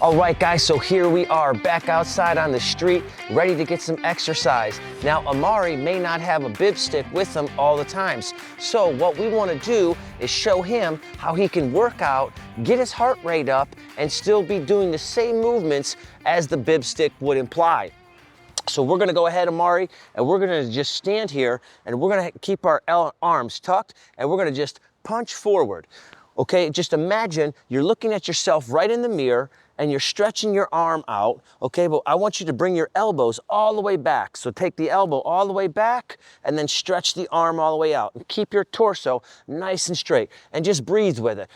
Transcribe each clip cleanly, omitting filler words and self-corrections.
All right, guys, so here we are back outside on the street, ready to get some exercise. Now, Amari may not have a bib stick with him all the times. So what we want to do is show him how he can work out, get his heart rate up, and still be doing the same movements as the bib stick would imply. So we're gonna go ahead, Amari, and we're gonna just stand here, and we're gonna keep our arms tucked, and we're gonna just punch forward. Okay, just imagine you're looking at yourself right in the mirror, and you're stretching your arm out, okay? But I want you to bring your elbows all the way back. So take the elbow all the way back, and then stretch the arm all the way out. And keep your torso nice and straight, and just breathe with it.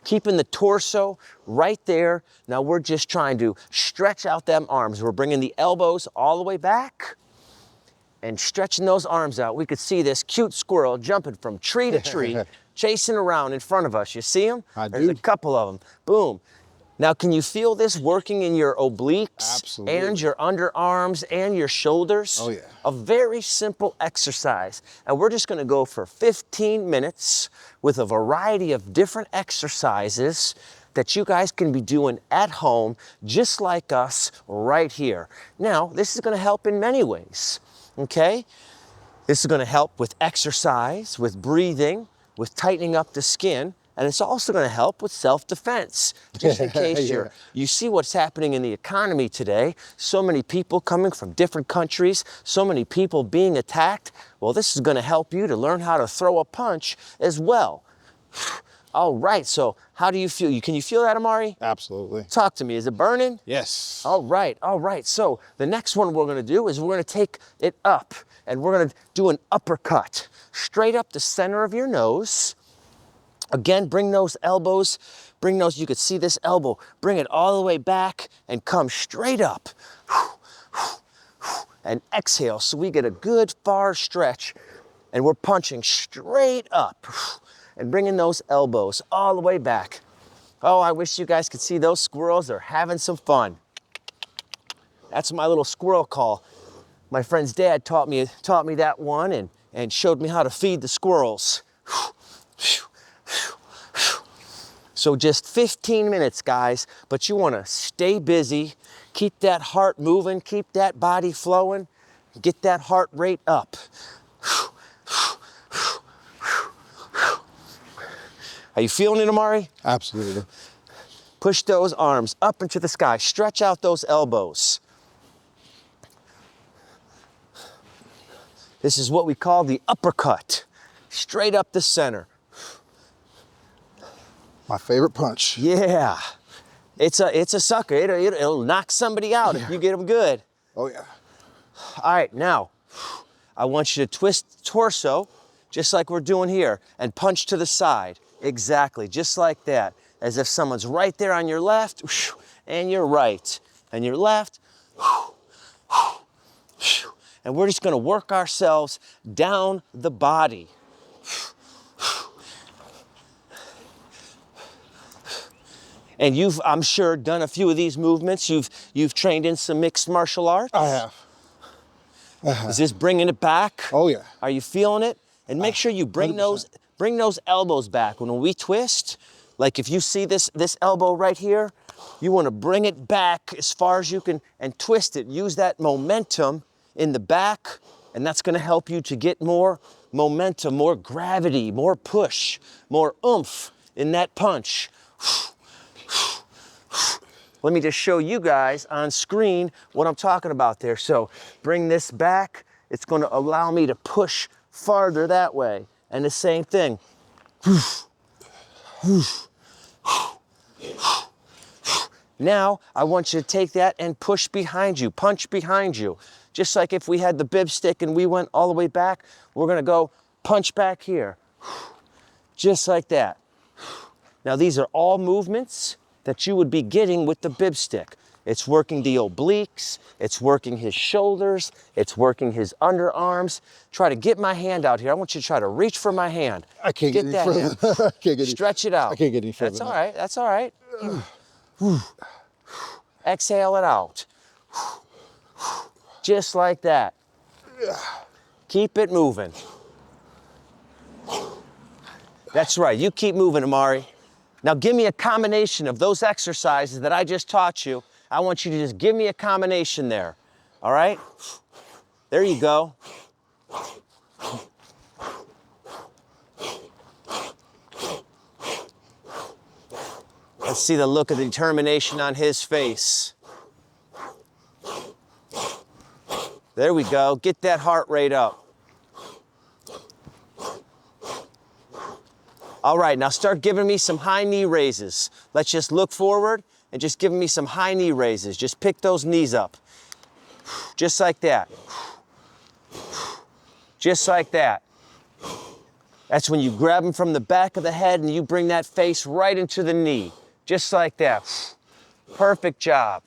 Keeping the torso right there. Now we're just trying to stretch out them arms. We're bringing the elbows all the way back and stretching those arms out. We could see this cute squirrel jumping from tree to tree, chasing around in front of us. You see him? There's a couple of them. Boom. Now, can you feel this working in your obliques? Absolutely. And your underarms and your shoulders? Oh, yeah. A very simple exercise. And we're just gonna go for 15 minutes with a variety of different exercises that you guys can be doing at home, just like us right here. Now, this is gonna help in many ways, okay? This is gonna help with exercise, with breathing, with tightening up the skin, and it's also gonna help with self-defense, just in case you see what's happening in the economy today. So many people coming from different countries, so many people being attacked. Well, this is gonna help you to learn how to throw a punch as well. All right, so how do you feel? Can you feel that, Amari? Absolutely. Talk to me, is it burning? Yes. All right. So the next one we're gonna do is we're gonna take it up, and we're gonna do an uppercut, straight up the center of your nose. Again, bring those elbows, you could see this elbow, bring it all the way back and come straight up. And exhale, so we get a good far stretch, and we're punching straight up and bringing those elbows all the way back. Oh, I wish you guys could see those squirrels. They're having some fun. That's my little squirrel call. My friend's dad taught me that one and showed me how to feed the squirrels. So just 15 minutes, guys, but you wanna stay busy, keep that heart moving, keep that body flowing, get that heart rate up. Are you feeling it, Amari? Absolutely. Push those arms up into the sky, stretch out those elbows. This is what we call the uppercut, straight up the center. My favorite punch. Yeah, it's a sucker. It'll knock somebody out if you get them good. Oh yeah. All right, now I want you to twist torso, just like we're doing here, and punch to the side. Exactly, just like that, as if someone's right there on your left and your right, and your left. And we're just gonna work ourselves down the body. And you've, I'm sure, done a few of these movements. You've trained in some mixed martial arts. I have. Is this bringing it back? Oh yeah. Are you feeling it? And make sure you bring 100%. those elbows back. When we twist, like if you see this elbow right here, you want to bring it back as far as you can and twist it. Use that momentum in the back, and that's going to help you to get more momentum, more gravity, more push, more oomph in that punch. Let me just show you guys on screen what I'm talking about there. So bring this back. It's going to allow me to push farther that way. And the same thing. Now, I want you to take that and push behind you, punch behind you. Just like if we had the bib stick and we went all the way back, we're gonna go punch back here. Just like that. Now, these are all movements that you would be getting with the bib stick. It's working the obliques, it's working his shoulders, it's working his underarms. Try to get my hand out here. I want you to try to reach for my hand. I can't get any that further. hand. I can't get Stretch it out. I can't get any further. That's all right, that's all right. Exhale it out. Just like that. Keep it moving. That's right, you keep moving, Amari. Now give me a combination of those exercises that I just taught you. I want you to just give me a combination there. All right? There you go. Let's see the look of determination on his face. There we go. Get that heart rate up. All right, now start giving me some high knee raises. Let's just look forward and just give me some high knee raises. Just pick those knees up. Just like that. Just like that. That's when you grab them from the back of the head and you bring that face right into the knee. Just like that. Perfect job.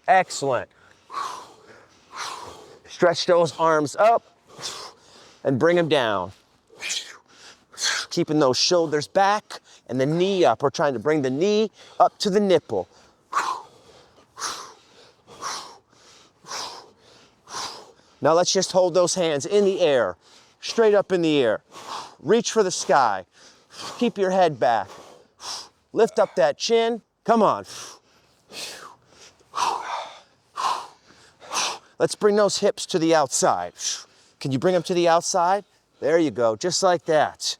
Excellent. Stretch those arms up and bring them down. Keeping those shoulders back and the knee up. We're trying to bring the knee up to the nipple. Now let's just hold those hands in the air, straight up in the air. Reach for the sky. Keep your head back. Lift up that chin. Come on. Let's bring those hips to the outside. Can you bring them to the outside? There you go, just like that.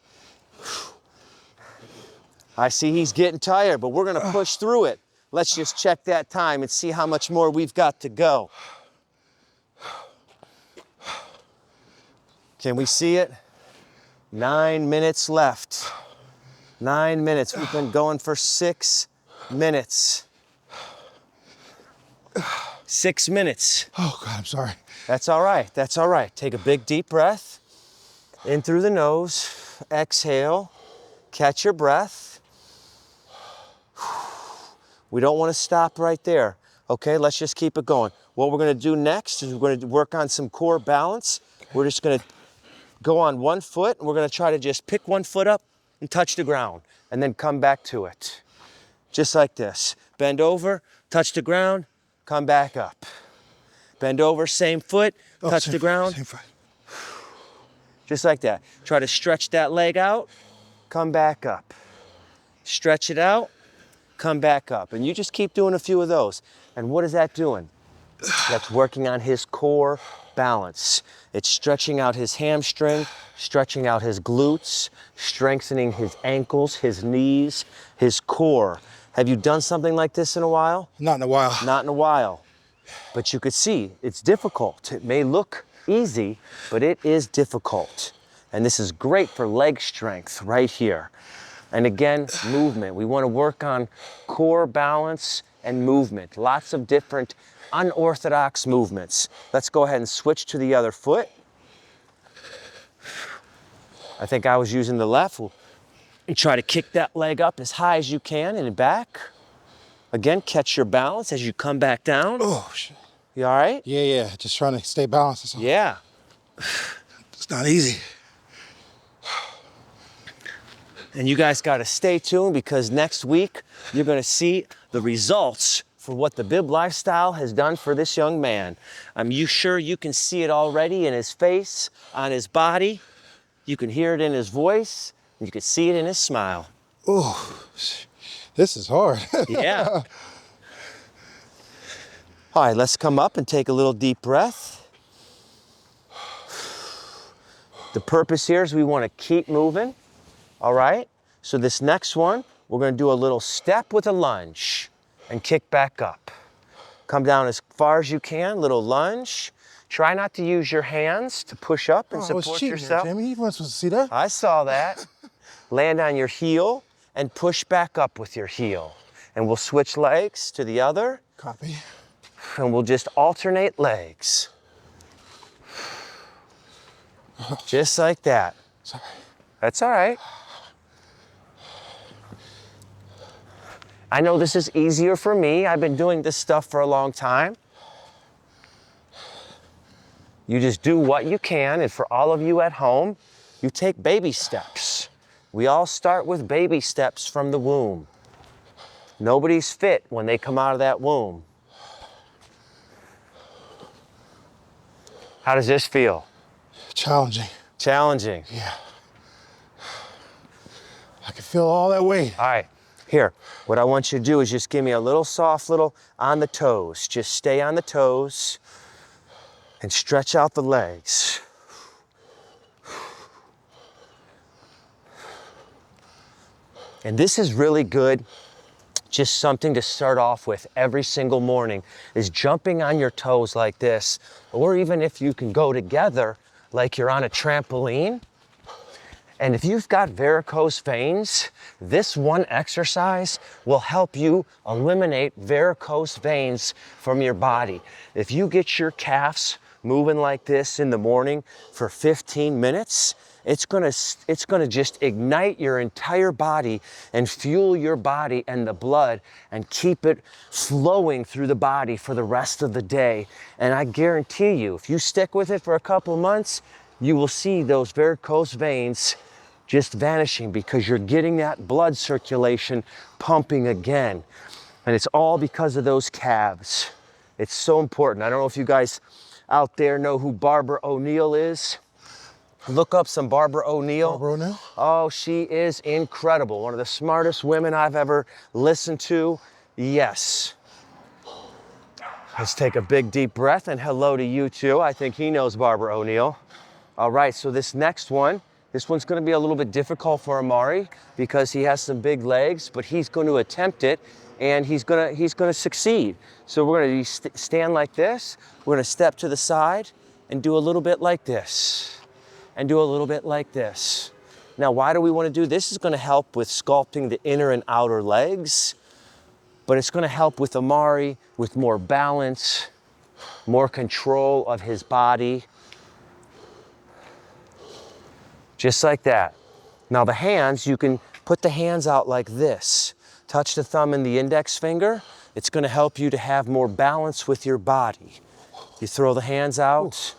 I see he's getting tired, but we're gonna push through it. Let's just check that time and see how much more we've got to go. Can we see it? 9 minutes left. 9 minutes. We've been going for 6 minutes. 6 minutes. Oh, God, I'm sorry. That's all right. That's all right. Take a big deep breath. In through the nose. Exhale. Catch your breath. We don't want to stop right there. Okay, let's just keep it going. What we're going to do next is we're going to work on some core balance. We're just going to go on one foot, and we're going to try to just pick one foot up and touch the ground, and then come back to it. Just like this. Bend over, touch the ground, come back up. Bend over, same foot, touch the ground. Same foot. Just like that. Try to stretch that leg out, come back up. Stretch it out, come back up. And you just keep doing a few of those. And what is that doing? That's working on his core balance. It's stretching out his hamstring, stretching out his glutes, strengthening his ankles, his knees, his core. Have you done something like this in a while? Not in a while. Not in a while. But you could see it's difficult. It may look easy, but it is difficult. And this is great for leg strength right here. And again, movement. We want to work on core balance and movement. Lots of different unorthodox movements. Let's go ahead and switch to the other foot. I think I was using the left. And try to kick that leg up as high as you can and back. Again, catch your balance as you come back down. Oh, shit. You all right? Yeah. Just trying to stay balanced. That's all. Yeah. It's not easy. And you guys got to stay tuned because next week you're going to see the results for what the Bib lifestyle has done for this young man. You sure you can see it already in his face, on his body. You can hear it in his voice. And you can see it in his smile. Oh, this is hard. Yeah. All right, let's come up and take a little deep breath. The purpose here is we want to keep moving. All right, so this next one, we're going to do a little step with a lunge and kick back up. Come down as far as you can, little lunge. Try not to use your hands to push up and support yourself. Jamie, you weren't supposed to see that. I saw that. Land on your heel and push back up with your heel. And we'll switch legs to the other. Copy. And we'll just alternate legs. Just like that. Sorry. That's all right. I know this is easier for me. I've been doing this stuff for a long time. You just do what you can, and for all of you at home, you take baby steps. We all start with baby steps from the womb. Nobody's fit when they come out of that womb. How does this feel? Challenging. Challenging. Yeah. I can feel all that weight. All right, here, what I want you to do is just give me a little soft little on the toes. Just stay on the toes and stretch out the legs. And this is really good, just something to start off with every single morning, is jumping on your toes like this, or even if you can go together like you're on a trampoline. And if you've got varicose veins, this one exercise will help you eliminate varicose veins from your body. If you get your calves moving like this in the morning for 15 minutes, it's gonna just ignite your entire body and fuel your body and the blood and keep it flowing through the body for the rest of the day. And I guarantee you, if you stick with it for a couple months, you will see those varicose veins just vanishing because you're getting that blood circulation pumping again. And it's all because of those calves. It's so important. I don't know if you guys out there know who Barbara O'Neill is. Look up some Barbara O'Neill. Barbara O'Neill? Oh, she is incredible. One of the smartest women I've ever listened to. Yes. Let's take a big deep breath and hello to you too. I think he knows Barbara O'Neill. All right, so this next one, this one's gonna be a little bit difficult for Amari because he has some big legs, but he's going to attempt it and he's gonna succeed. So we're gonna stand like this. We're gonna step to the side and do a little bit like this. And do a little bit like this. Now, why do we want to do this? This is going to help with sculpting the inner and outer legs, but it's going to help with Amari with more balance, more control of his body. Just like that. Now the hands, you can put the hands out like this. Touch the thumb and the index finger. It's going to help you to have more balance with your body. You throw the hands out.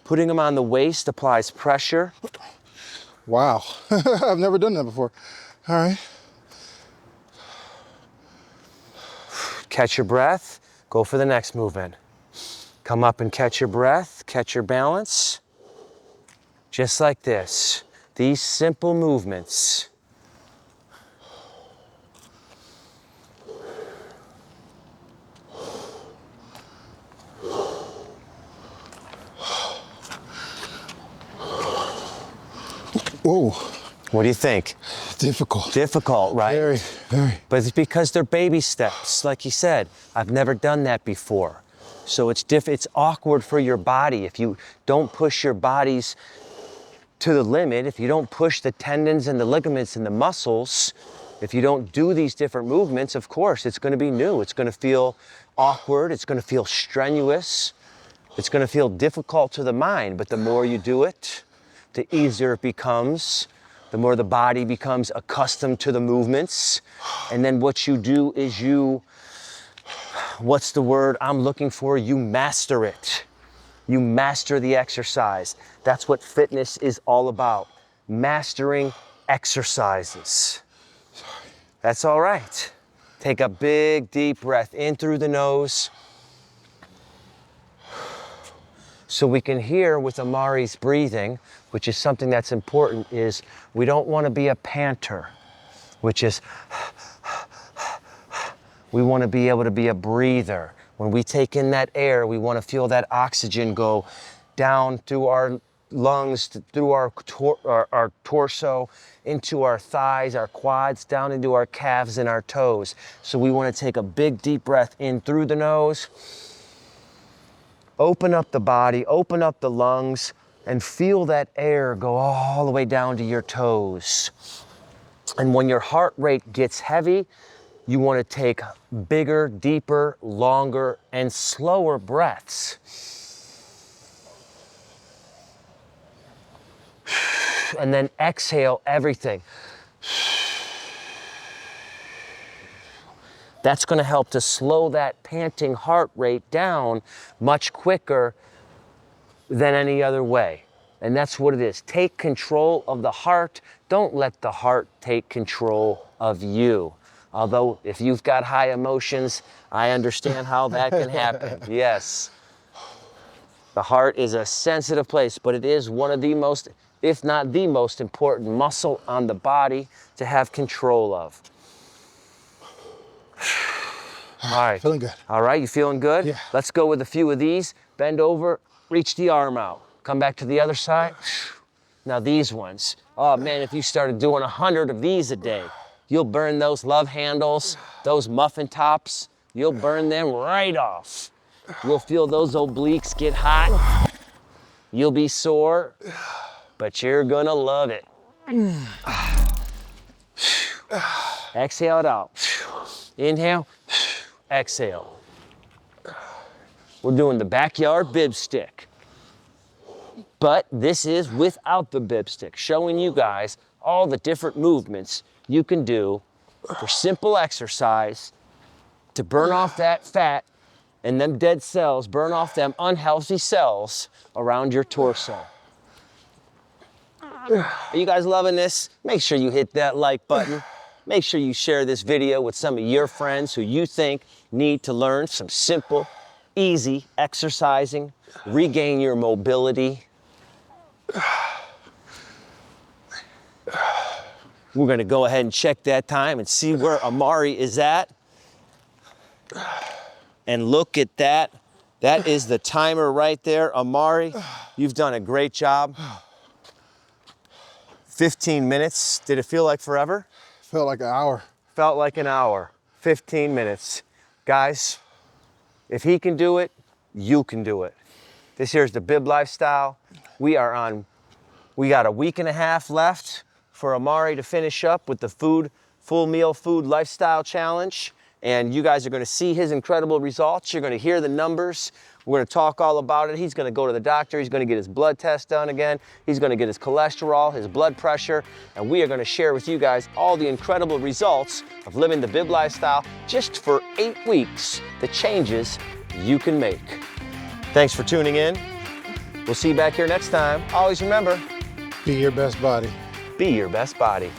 Putting them on the waist applies pressure. Wow, I've never done that before. All right. Catch your breath, go for the next movement. Come up and catch your breath, catch your balance. Just like this. These simple movements. Whoa. What do you think? Difficult. Difficult, right? Very, very. But it's because they're baby steps. Like you said, I've never done that before. So it's awkward for your body if you don't push your bodies to the limit, if you don't push the tendons and the ligaments and the muscles, if you don't do these different movements, of course, it's gonna be new. It's gonna feel awkward. It's gonna feel strenuous. It's gonna feel difficult to the mind, but the more you do it, the easier it becomes, the more the body becomes accustomed to the movements. And then what you do is what's the word I'm looking for? You master it. You master the exercise. That's what fitness is all about. Mastering exercises. That's all right. Take a big, deep breath in through the nose. So we can hear with Amari's breathing, which is something that's important, is we don't want to be a panter, which is, we want to be able to be a breather. When we take in that air, we want to feel that oxygen go down through our lungs, through our torso, into our thighs, our quads, down into our calves and our toes. So we want to take a big deep breath in through the nose. Open up the body, open up the lungs, and feel that air go all the way down to your toes. And when your heart rate gets heavy, you want to take bigger, deeper, longer, and slower breaths. And then exhale everything. That's going to help to slow that panting heart rate down much quicker than any other way. And that's what it is. Take control of the heart. Don't let the heart take control of you. Although if you've got high emotions, I understand how that can happen. Yes. The heart is a sensitive place, but it is one of the most if not the most important muscle on the body to have control of. All right. Feeling good. All right, you feeling good? Yeah. Let's go with a few of these. Bend over, reach the arm out. Come back to the other side. Now these ones. Oh man, if you started doing 100 of these a day, you'll burn those love handles, those muffin tops, you'll burn them right off. You'll feel those obliques get hot. You'll be sore, but you're gonna love it. Exhale it out. Inhale, exhale. We're doing the backyard bib stick. But this is without the bib stick, showing you guys all the different movements you can do for simple exercise to burn off that fat and them dead cells, burn off them unhealthy cells around your torso. Are you guys loving this? Make sure you hit that like button. Make sure you share this video with some of your friends who you think need to learn some simple, easy exercising, regain your mobility. We're gonna go ahead and check that time and see where Amari is at. And look at that. That is the timer right there. Amari, you've done a great job. 15 minutes. Did it feel like forever? Felt like an hour. Felt like an hour. 15 minutes. Guys, if he can do it, you can do it. This here's the Bib Lifestyle. We got a week and a half left for Amari to finish up with the full meal food lifestyle challenge. And you guys are gonna see his incredible results. You're gonna hear the numbers. We're gonna talk all about it. He's gonna go to the doctor. He's gonna get his blood test done again. He's gonna get his cholesterol, his blood pressure, and we are gonna share with you guys all the incredible results of living the Bib Lifestyle just for 8 weeks, the changes you can make. Thanks for tuning in. We'll see you back here next time. Always remember, Be your best body. be your best body.